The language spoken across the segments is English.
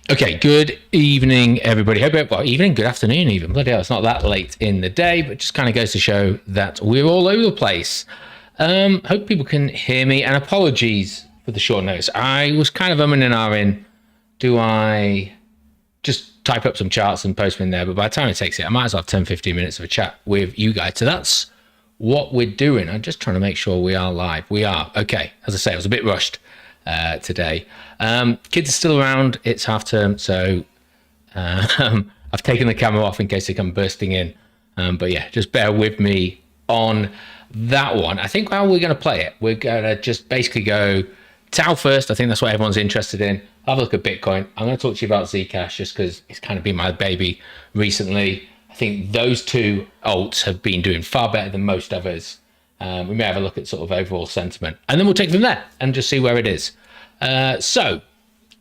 Okay, good evening, everybody. Evening, good afternoon, even. Bloody hell, it's not that late in the day, but just kind of goes to show that we're all over the place. Hope people can hear me, and apologies for the short notice. I was kind of umming and ahhing. Do I just type up some charts and post them in there? But by the time it takes it, I might as well have 10, 15 minutes of a chat with you guys. So that's what we're doing. I'm just trying to make sure we are live. We are. Okay. As I say, I was a bit rushed today. Kids are still around. It's half term, so I've taken the camera off in case they come bursting in. But yeah, just bear with me on that one. I think how we're going to play it, we're going to just basically go Tau first. I think that's what everyone's interested in. Have a look at Bitcoin. I'm going to talk to you about Zcash just because it's kind of been my baby recently. I think those two alts have been doing far better than most others. We may have a look at sort of overall sentiment, and then we'll take it from there and just see where it is. So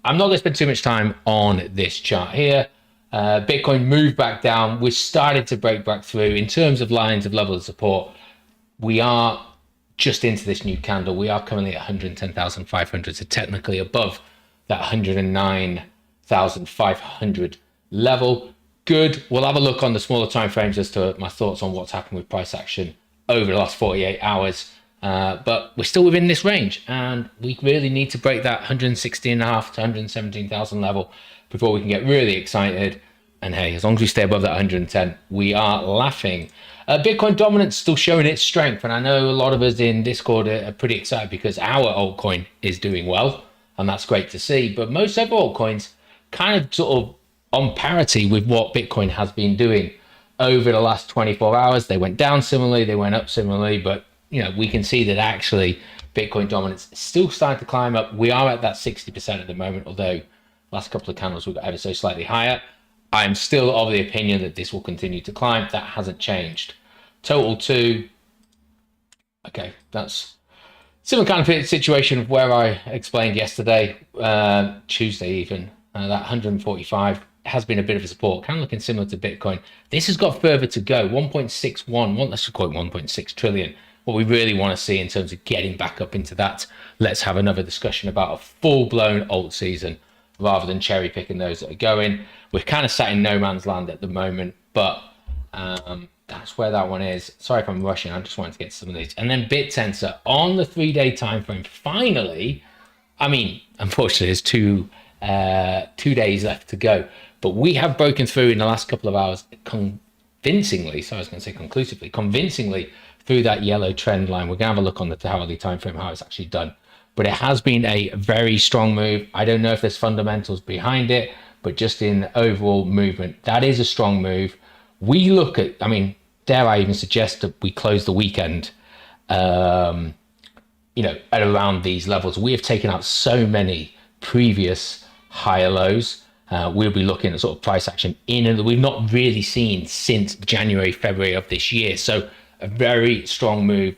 I'm not going to spend too much time on this chart here. Bitcoin moved back down. We started to break back through in terms of lines of level of support. We are just into this new candle. We are currently at 110,500, so technically above that 109,500 level. Good. We'll have a look on the smaller time frames as to my thoughts on what's happened with price action over the last 48 hours. But we're still within this range, and we really need to break that 116.5 to 117,000 level before we can get really excited. And hey, as long as we stay above that 110, we are laughing. Bitcoin dominance still showing its strength, and I know a lot of us in Discord are pretty excited because our altcoin is doing well, and that's great to see. But most other altcoins kind of sort of on parity with what Bitcoin has been doing over the last 24 hours. They went down similarly, they went up similarly, but you know, we can see that actually Bitcoin dominance is still starting to climb up. We are at that 60% at the moment, although last couple of candles we got ever so slightly higher. I'm still of the opinion that this will continue to climb. That hasn't changed. Total 2. Okay, that's similar kind of situation of where I explained yesterday, Tuesday even, that 145 has been a bit of a support, kind of looking similar to Bitcoin. This has got further to go, 1.61, let's call it 1.6 trillion. What we really want to see in terms of getting back up into that. Let's have another discussion about a full-blown alt season rather than cherry picking those that are going. We're kind of sat in no man's land at the moment, but that's where that one is. Sorry if I'm rushing. I just wanted to get some of these. And then BitTensor on the 3-day time frame. Finally, I mean, unfortunately, there's two days left to go, but we have broken through in the last couple of hours convincingly. So I was going to say conclusively, convincingly through that yellow trend line. We're going to have a look on the hourly time frame how it's actually done. But it has been a very strong move. I don't know if there's fundamentals behind it, but just in overall movement, that is a strong move. We look at, I mean, dare I even suggest that we close the weekend, at around these levels. We have taken out so many previous higher lows. We'll be looking at sort of price action in and we've not really seen since January, February of this year. So a very strong move.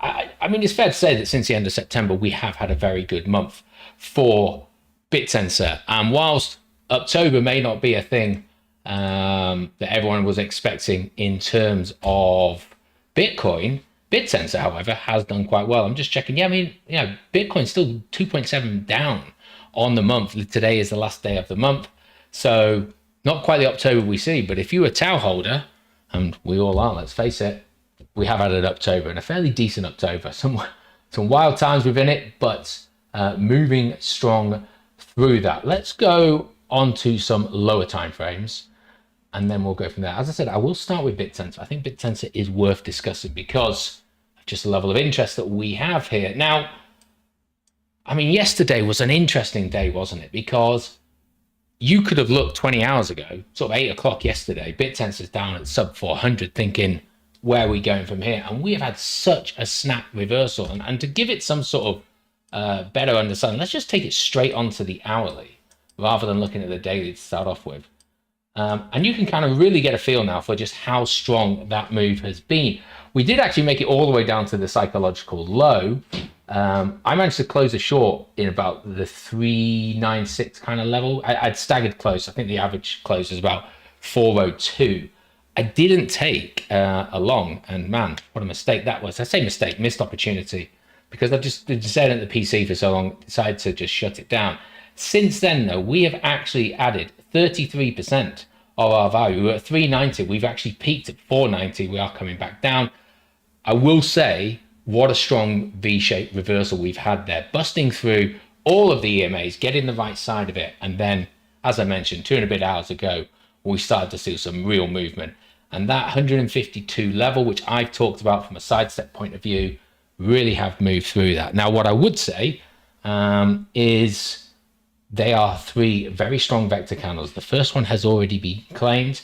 I mean, it's fair to say that since the end of September, we have had a very good month for BitTensor. And whilst October may not be a thing that everyone was expecting in terms of Bitcoin, BitTensor, however, has done quite well. I'm just checking. Yeah, I mean, Bitcoin's still 2.7 down on the month. Today is the last day of the month. So not quite the October we see. But if you're a Tau holder, and we all are, let's face it, we have had an October and a fairly decent October. Some wild times within it, but moving strong through that. Let's go on to some lower time frames and then we'll go from there. As I said, I will start with BitTensor. I think BitTensor is worth discussing because of just the level of interest that we have here. Now, I mean, yesterday was an interesting day, wasn't it? Because you could have looked 20 hours ago, sort of 8 o'clock yesterday, BitTensor's down at sub 400 thinking, where are we going from here? And we have had such a snap reversal. And to give it some sort of better understanding, let's just take it straight onto the hourly rather than looking at the daily to start off with. And you can kind of really get a feel now for just how strong that move has been. We did actually make it all the way down to the psychological low. I managed to close a short in about the 396 kind of level. I'd staggered close. I think the average close is about 402. I didn't take a long, and man, what a mistake that was. I say mistake, missed opportunity, because I've just been staring at the PC for so long, decided to just shut it down. Since then, though, we have actually added 33% of our value. We were at 390. We've actually peaked at 490. We are coming back down. I will say, what a strong V-shaped reversal we've had there, busting through all of the EMAs, getting the right side of it. And then, as I mentioned, 2 and a bit hours ago, we started to see some real movement. And that 152 level, which I've talked about from a sidestep point of view, really have moved through that. Now, what I would say is they are 3 very strong vector candles. The first one has already been claimed.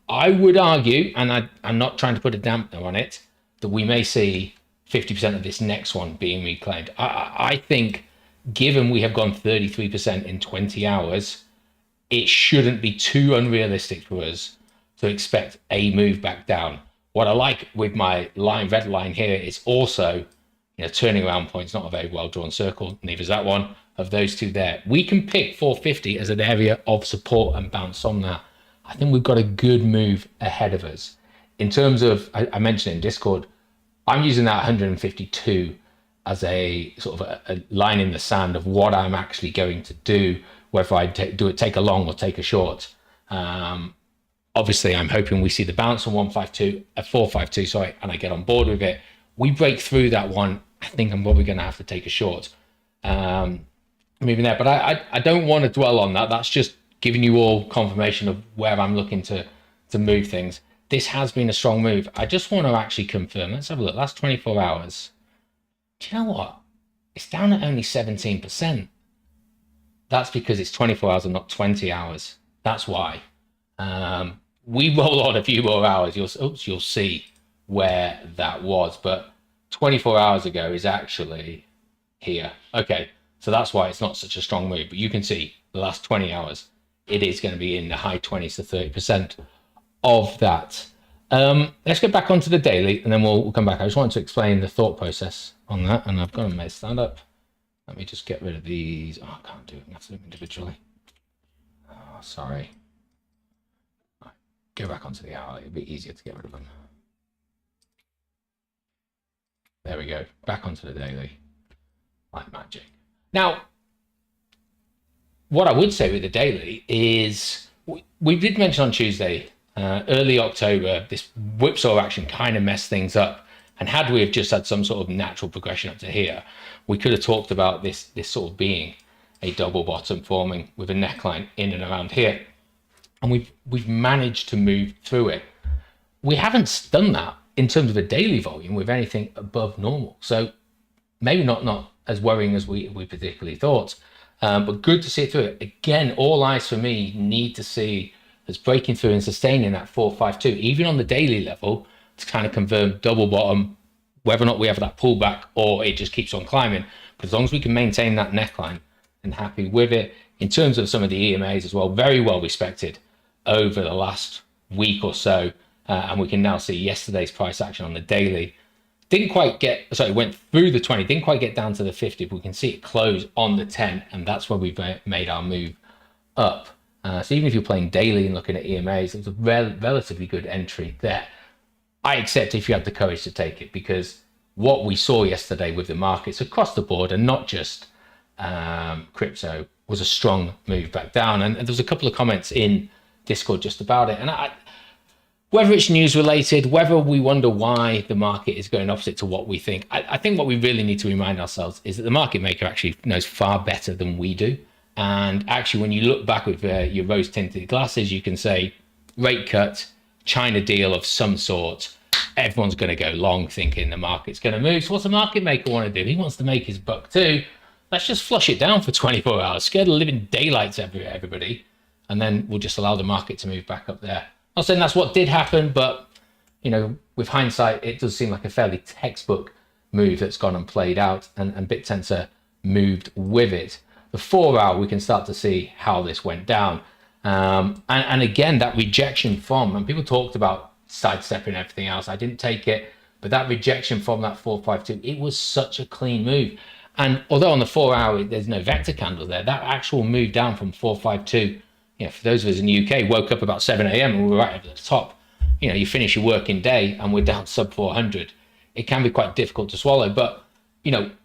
I would argue, and I'm not trying to put a dampener on it, that we may see 50% of this next one being reclaimed. I think, given we have gone 33% in 20 hours, it shouldn't be too unrealistic for us to expect a move back down. What I like with my red line here is also, turning around points, not a very well drawn circle, neither is that one, of those 2 there. We can pick 450 as an area of support and bounce on that. I think we've got a good move ahead of us. In terms of, I mentioned in Discord, I'm using that 152 as a sort of a line in the sand of what I'm actually going to do, whether I take a long or take a short. Obviously, I'm hoping we see the bounce on 452, sorry, and I get on board with it. We break through that one, I think I'm probably going to have to take a short. Moving there, but I don't want to dwell on that. That's just giving you all confirmation of where I'm looking to move things. This has been a strong move. I just want to actually confirm. Let's have a look. Last 24 hours. Do you know what? It's down at only 17%. That's because it's 24 hours and not 20 hours. That's why. We roll on a few more hours. You'll see where that was. But 24 hours ago is actually here. Okay. So that's why it's not such a strong move. But you can see the last 20 hours, it is going to be in the high 20s to 30% of that. Let's get back onto the daily and then we'll come back. I just wanted to explain the thought process on that, and I've got them made stand up. Let me just get rid of these. Oh, I can't do it. I have to do them individually. Oh, sorry. Right, go back onto the hourly. It'll be easier to get rid of them. There we go. Back onto the daily. Like magic. Now, what I would say with the daily is we did mention on Tuesday, early October, this whipsaw action kind of messed things up. And had we have just had some sort of natural progression up to here, we could have talked about this sort of being a double bottom forming with a neckline in and around here. And we've managed to move through it. We haven't done that in terms of a daily volume with anything above normal. So maybe not as worrying as we particularly thought, but good to see it through it. Again, all eyes for me need to see us breaking through and sustaining that 452, even on the daily level, to kind of confirm double bottom, whether or not we have that pullback or it just keeps on climbing. But as long as we can maintain that neckline, and happy with it. In terms of some of the EMAs as well, very well respected over the last week or so. And we can now see yesterday's price action on the daily. Went through the 20, didn't quite get down to the 50, but we can see it close on the 10, and that's where we've made our move up. So even if you're playing daily and looking at EMAs, it's a relatively good entry there. I accept if you have the courage to take it, because what we saw yesterday with the markets across the board, and not just crypto, was a strong move back down. And there was a couple of comments in Discord just about it. And whether it's news related, whether we wonder why the market is going opposite to what we think, I think what we really need to remind ourselves is that the market maker actually knows far better than we do. And actually, when you look back with your rose tinted glasses, you can say rate cut, China deal of some sort. Everyone's going to go long thinking the market's going to move. So what's the market maker want to do? He wants to make his buck too. Let's just flush it down for 24 hours, scare the living daylights everybody, and then we'll just allow the market to move back up there. Not saying that's what did happen, but with hindsight, it does seem like a fairly textbook move that's gone and played out, and BitTensor moved with it. The 4 hour, we can start to see how this went down. And again, that rejection from, and people talked about sidestepping and everything else. I didn't take it, but that rejection from that 452, it was such a clean move. And although on the 4 hour, there's no vector candle there, that actual move down from 452, for those of us in the UK, woke up about 7 a.m. and we were right at the top. You finish your working day and we're down sub 400. It can be quite difficult to swallow, but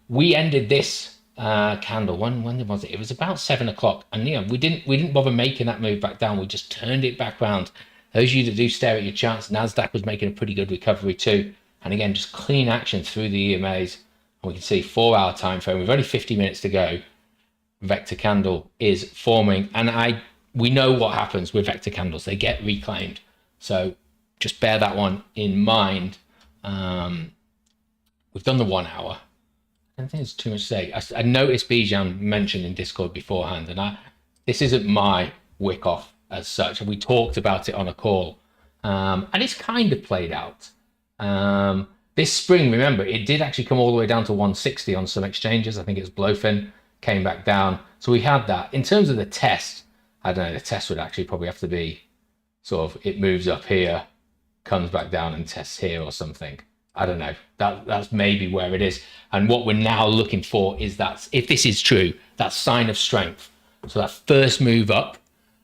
we ended this candle. When was it? It was about 7 o'clock, and we didn't bother making that move back down. We just turned it back round. Those of you that do stare at your charts, Nasdaq was making a pretty good recovery too, and again just clean action through the EMAs. And we can see 4 hour time frame. We've only 50 minutes to go. Vector candle is forming, and we know what happens with vector candles. They get reclaimed, so just bear that one in mind. We've done the 1 hour. I don't think there's too much to say. I noticed Bijan mentioned in Discord beforehand, and this isn't my wick off as such. We talked about it on a call, and it's kind of played out. This spring, remember, it did actually come all the way down to 160 on some exchanges. I think it was Blowfin, came back down. So we had that. In terms of the test, I don't know, the test would actually probably have to be sort of, it moves up here, comes back down and tests here or something. I don't know. That's maybe where it is. And what we're now looking for is that, if this is true, that sign of strength. So that first move up,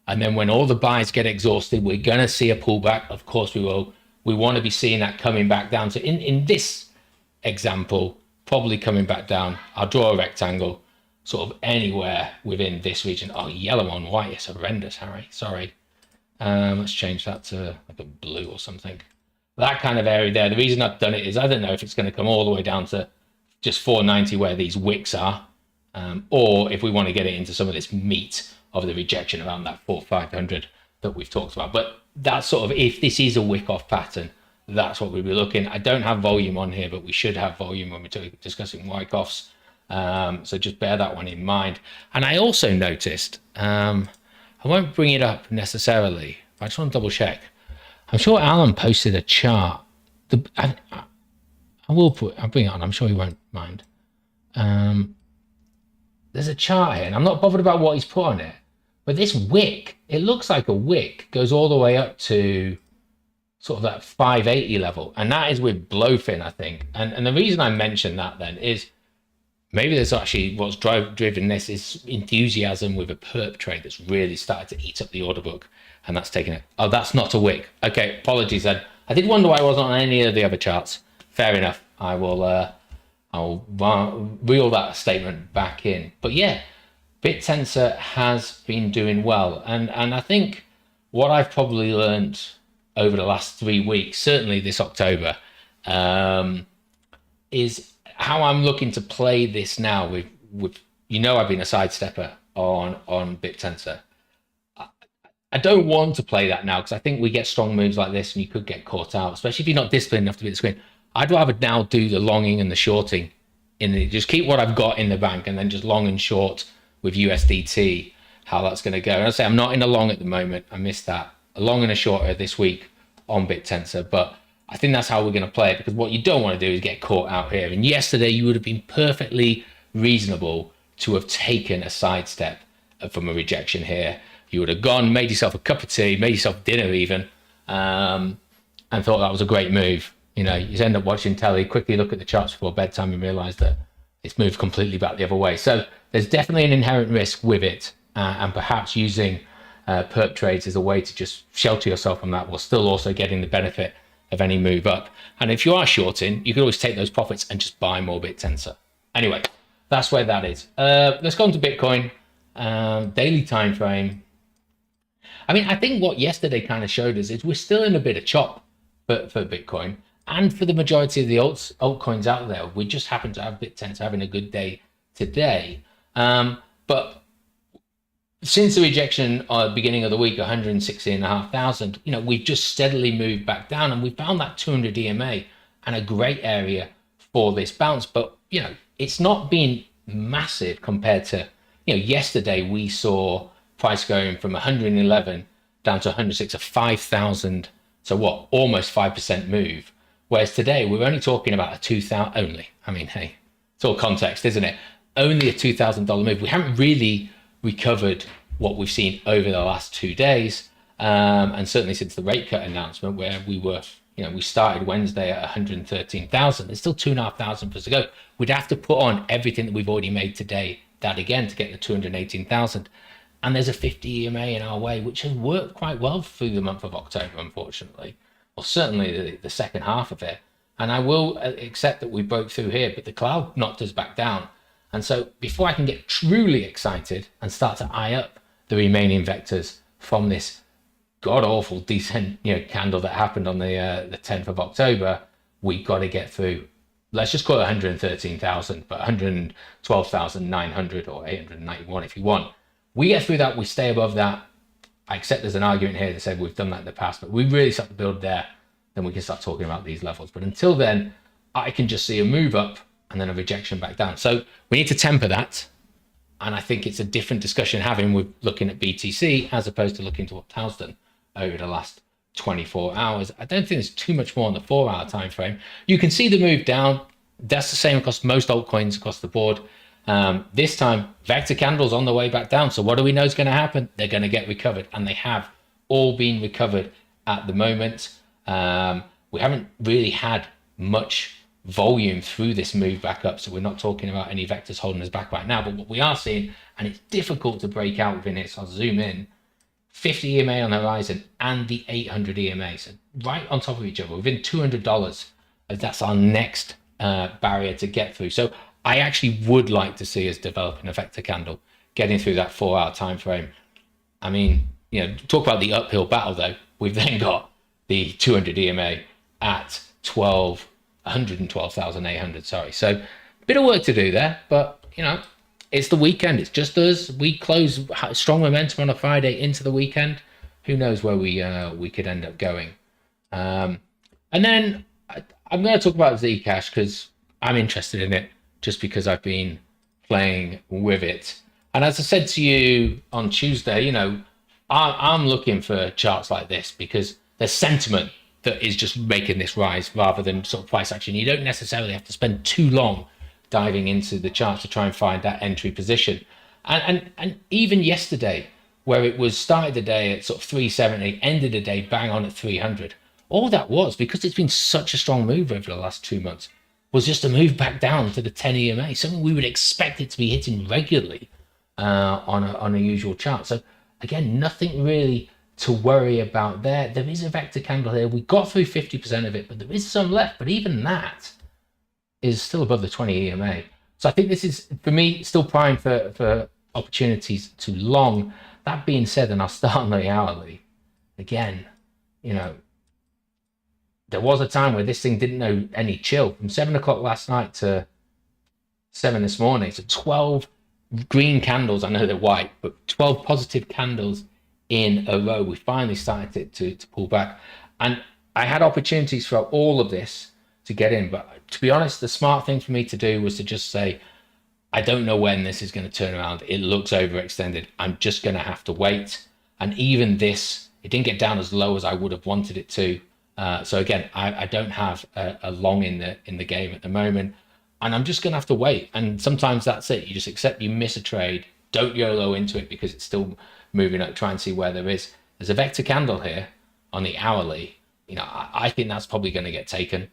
and then when all the buys get exhausted, we're going to see a pullback. Of course we will. We want to be seeing that coming back down. So in this example, probably coming back down, I'll draw a rectangle, sort of anywhere within this region. Oh, yellow on white is horrendous, Harry. Sorry. Let's change that to like a blue or something. That kind of area there. The reason I've done it is I don't know if it's going to come all the way down to just 490 where these wicks are, or if we want to get it into some of this meat of the rejection around that 4,500 that we've talked about. But that's sort of, if this is a wick off pattern, that's what we'll be looking. I don't have volume on here, but we should have volume when we're discussing wick offs. So just bear that one in mind. And I also noticed, I won't bring it up necessarily, but I just want to double check. I'm sure Alan posted a chart. I'll bring it on. I'm sure he won't mind. There's a chart here, and I'm not bothered about what he's put on it, but this wick, it looks like a wick, goes all the way up to sort of that 580 level, and that is with Blowfin, I think. And the reason I mention that then is maybe there's actually what's driven this is enthusiasm with a perp trade that's really started to eat up the order book, and that's taken it. Oh, that's not a wick. Okay, apologies then. I did wonder why I wasn't on any of the other charts. Fair enough. I'll reel that statement back in. But yeah, BitTensor has been doing well, and I think what I've probably learned over the last 3 weeks, certainly this October, is how I'm looking to play this now with I've been a sidestepper on BitTensor. I don't want to play that now because I think we get strong moves like this and you could get caught out, especially if you're not disciplined enough to be at the screen. I'd rather now do the longing and the shorting just keep what I've got in the bank and then just long and short with USDT, how that's going to go. And I say I'm not in a long at the moment. I missed that. A long and a shorter this week on BitTensor, but I think that's how we're going to play it, because what you don't want to do is get caught out here. And yesterday you would have been perfectly reasonable to have taken a sidestep from a rejection here. You would have gone, made yourself a cup of tea, made yourself dinner even, and thought that was a great move. You end up watching telly, quickly look at the charts before bedtime and realize that it's moved completely back the other way. So there's definitely an inherent risk with it, and perhaps using perp trades is a way to just shelter yourself from that while still also getting the benefit of any move up. And if you are shorting, you can always take those profits and just buy more BitTensor. Anyway, that's where that is. Let's go on to Bitcoin. Daily time frame. I mean, I think what yesterday kind of showed us is we're still in a bit of chop for Bitcoin, and for the majority of the altcoins out there. We just happen to have BitTensor having a good day today. But since the rejection beginning of the week, 160,500, we've just steadily moved back down, and we found that 200 EMA and a great area for this bounce. But, it's not been massive compared to, yesterday we saw price going from 111 down to 106, a 5,000. So what, almost 5% move. Whereas today we're only talking about a 2,000 only. I mean, hey, it's all context, isn't it? Only a $2,000 move. We haven't really recovered what we've seen over the last 2 days. And certainly since the rate cut announcement, where we were, we started Wednesday at 113,000. There's still 2,500 for us to go. We'd have to put on everything that we've already made today, that again, to get the 218,000. And there's a 50 EMA in our way, which has worked quite well through the month of October, unfortunately. Well, certainly the second half of it. And I will accept that we broke through here, but the cloud knocked us back down. And so before I can get truly excited and start to eye up the remaining vectors from this god awful descent, candle that happened on the 10th of October, we got to get through. Let's just call it 113,000, but 112,900 or 891 if you want. We get through that, we stay above that. I accept there's an argument here that said we've done that in the past, but we really start to build there, then we can start talking about these levels. But until then, I can just see a move up and then a rejection back down. So we need to temper that. And I think it's a different discussion having with looking at BTC as opposed to looking to what Tao's done over the last 24 hours. I don't think there's too much more on the 4-hour time frame. You can see the move down. That's the same across most altcoins across the board. This time, vector candles on the way back down. So what do we know is going to happen? They're going to get recovered, and they have all been recovered at the moment. We haven't really had much volume through this move back up, so we're not talking about any vectors holding us back right now. But what we are seeing, and it's difficult to break out within it, so I'll zoom in, 50 EMA on the horizon and the 800 EMA, so right on top of each other, within $200. That's our next barrier to get through. So I actually would like to see us developing a vector candle, getting through that 4-hour time frame. I mean, talk about the uphill battle though. We've then got the 200 EMA at 112,800. Sorry. So a bit of work to do there, but it's the weekend. It's just us. We close strong momentum on a Friday into the weekend. Who knows where we could end up going. And then I'm going to talk about Zcash because I'm interested in it just because I've been playing with it. And as I said to you on Tuesday, I'm looking for charts like this because there's sentiment that is just making this rise rather than sort of price action. You don't necessarily have to spend too long diving into the chart to try and find that entry position. And even yesterday, where it was started the day at sort of 370, ended the day bang on at 300. All that was, because it's been such a strong move over the last 2 months, was just a move back down to the 10 EMA, something we would expect it to be hitting regularly on a usual chart. So again, nothing really to worry about there. There is a vector candle here. We got through 50% of it, but there is some left. But even that is still above the 20 EMA. So I think this is, for me, still prime for opportunities to long. That being said, and I'll start on the hourly. Again, there was a time where this thing didn't know any chill. From 7 o'clock last night to 7 this morning. So 12 green candles. I know they're white, but 12 positive candles in a row. We finally started to pull back. And I had opportunities throughout all of this to get in. But to be honest, the smart thing for me to do was to just say, I don't know when this is going to turn around. It looks overextended. I'm just going to have to wait. And even this, it didn't get down as low as I would have wanted it to. So again, I don't have a long in the game at the moment, and I'm just going to have to wait. And sometimes that's it. You just accept you miss a trade. Don't YOLO into it because it's still moving up. Try and see where there's a vector candle here on the hourly. I think that's probably going to get taken.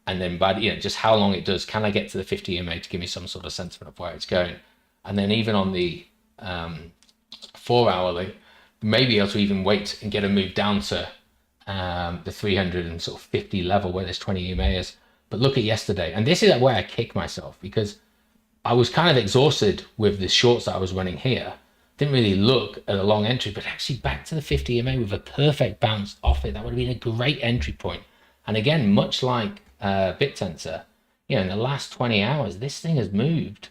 And then by just how long it does, can I get to the 50 EMA to give me some sort of sentiment of where it's going? And then even on the 4-hourly, maybe able to even wait and get a move down to the 350 level where there's 20 EMAs. But look at yesterday, and this is where I kick myself because I was kind of exhausted with the shorts that I was running here. Didn't really look at a long entry, but actually back to the 50 EMA with a perfect bounce off it. That would have been a great entry point. And again, much like BitTensor, in the last 20 hours, this thing has moved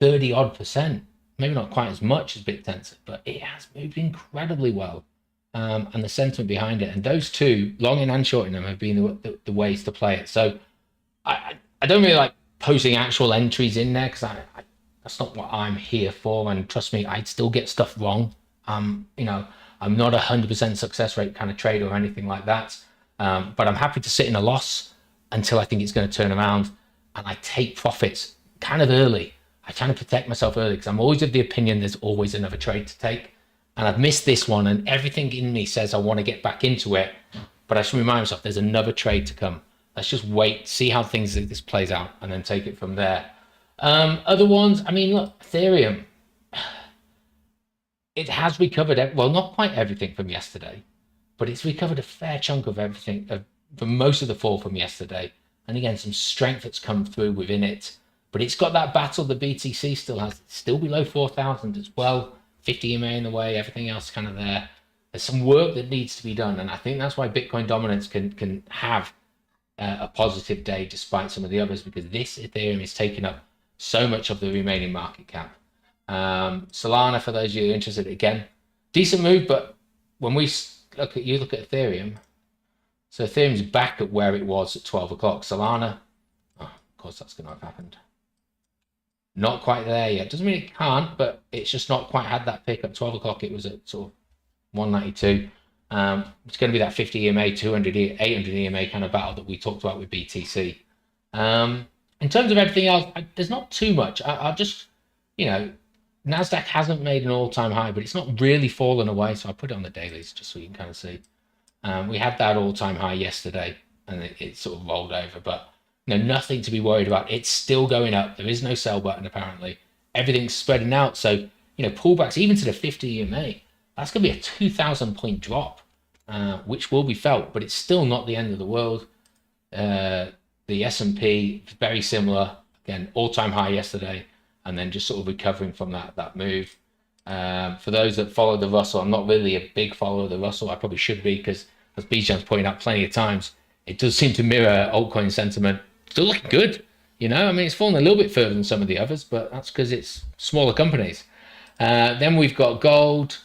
30 odd %. Maybe not quite as much as BitTensor, but it has moved incredibly well. And the sentiment behind it, and those two, longing and shorting them, have been the ways to play it. So I don't really like posting actual entries in there because that's not what I'm here for. And trust me, I'd still get stuff wrong. I'm not 100% success rate kind of trader or anything like that. But I'm happy to sit in a loss until I think it's going to turn around, and I take profits kind of early. I try to protect myself early because I'm always of the opinion there's always another trade to take. And I've missed this one, and everything in me says I want to get back into it, but I should remind myself there's another trade to come. Let's just wait, see how this plays out, and then take it from there. Other ones, look, Ethereum, it has recovered, well, not quite everything from yesterday, but it's recovered a fair chunk of everything, from most of the fall from yesterday. And again, some strength that's come through within it. but it's got that battle the BTC still has. It's still below 4,000 as well. 50 EMA in the way, everything else kind of there. There's some work that needs to be done, and I think that's why Bitcoin dominance can have a positive day despite some of the others, because this Ethereum is taking up so much of the remaining market cap. Solana, for those of you interested, again, decent move, but when we look at Ethereum, so Ethereum's back at where it was at 12 o'clock. Solana, oh, of course that's going to have happened. Not quite there yet. Doesn't mean it can't, but it's just not quite had that pick. At 12 o'clock, it was at sort of 192. It's going to be that 50 EMA, 200, 800 EMA kind of battle that we talked about with BTC. In terms of everything else, there's not too much. I'll just, NASDAQ hasn't made an all-time high, but it's not really fallen away. So I put it on the dailies just so you can kind of see. We had that all-time high yesterday, and it sort of rolled over, but nothing to be worried about. It's still going up. There is no sell button, apparently. Everything's spreading out. So, pullbacks even to the 50 EMA, that's going to be a 2,000 point drop, which will be felt, but it's still not the end of the world. The S&P, very similar. Again, all-time high yesterday, and then just sort of recovering from that move. For those that follow the Russell, I'm not really a big follower of the Russell. I probably should be, because as Bijan's pointed out plenty of times, it does seem to mirror altcoin sentiment. Still looking good, it's fallen a little bit further than some of the others, but that's because it's smaller companies. Then we've got gold.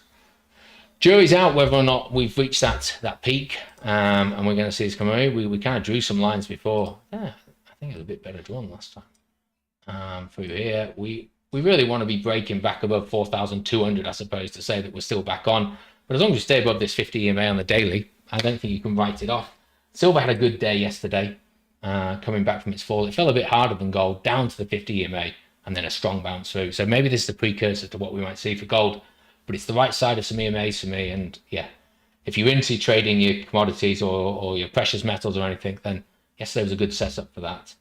Jury's out whether or not we've reached that peak, and we're going to see this come over. We kind of drew some lines before. Yeah, I think it was a bit better drawn last time. Through here, we really want to be breaking back above 4,200, I suppose, to say that we're still back on. But as long as you stay above this 50 EMA on the daily, I don't think you can write it off. Silver had a good day yesterday, coming back from its fall. It fell a bit harder than gold, down to the 50 EMA, and then a strong bounce through. So maybe this is the precursor to what we might see for gold, but it's the right side of some EMAs for me. And yeah, if you're into trading your commodities or your precious metals or anything, then yesterday was a good setup for that.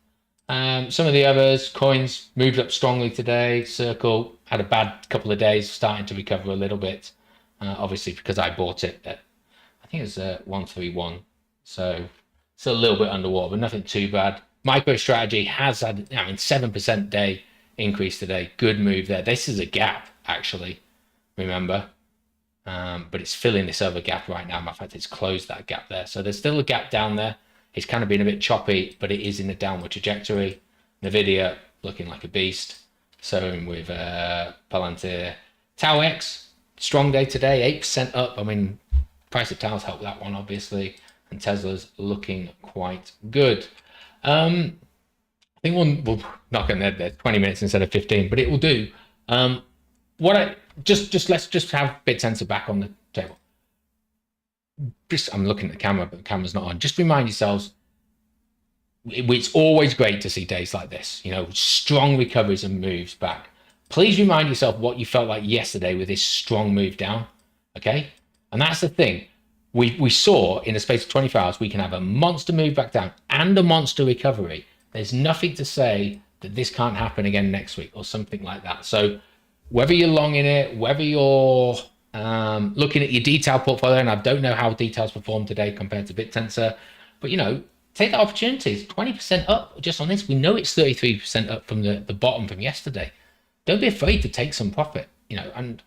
Some of the others, coins moved up strongly today. Circle had a bad couple of days, starting to recover a little bit, obviously because I bought it at, I think it was 131. So still a little bit underwater, but nothing too bad. MicroStrategy has had, 7% day increase today. Good move there. This is a gap, actually, remember. But it's filling this other gap right now. In fact, it's closed that gap there. So there's still a gap down there. It's kind of been a bit choppy, but it is in a downward trajectory. Nvidia looking like a beast. So with Palantir. TauX, strong day today, 8% up. Price of Tau's helped that one, obviously. And Tesla's looking quite good. I think we'll knock on there 20 minutes instead of 15, but it will do. Let's just have BitTensor back on the table. I'm looking at the camera, but the camera's not on. Just remind yourselves, it's always great to see days like this, strong recoveries and moves back. Please remind yourself what you felt like yesterday with this strong move down, okay? And that's the thing. We saw in the space of 24 hours, we can have a monster move back down and a monster recovery. There's nothing to say that this can't happen again next week or something like that. So whether you're long in it, whether you're looking at your detail portfolio, and I don't know how details performed today compared to BitTensor, but take the opportunities. 20% up just on this. We know it's 33% up from the bottom from yesterday. Don't be afraid to take some profit, and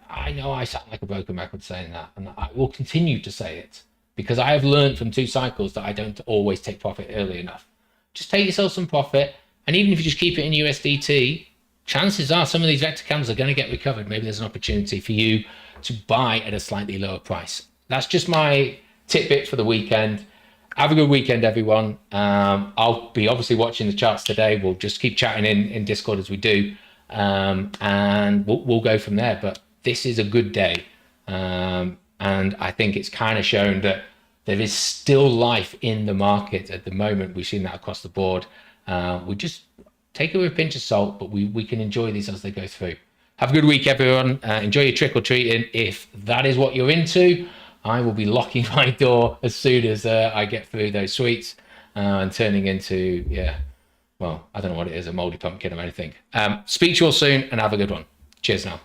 I know I sound like a broken record saying that, and I will continue to say it because I have learned from 2 cycles that I don't always take profit early enough. Just take yourself some profit, and even if you just keep it in USDT, chances are some of these vector candles are going to get recovered. Maybe there's an opportunity for you to buy at a slightly lower price. That's just my tidbit for the weekend. Have a good weekend, everyone. I'll be obviously watching the charts today. We'll just keep chatting in Discord as we do, and we'll go from there. But this is a good day, and I think it's kind of shown that there is still life in the market at the moment. We've seen that across the board. We just take it with a pinch of salt, but we can enjoy these as they go through. Have a good week, everyone. Enjoy your trick-or-treating. If that is what you're into, I will be locking my door as soon as I get through those sweets and turning into, I don't know what it is, a moldy pumpkin or anything. Speak to you all soon and have a good one. Cheers now.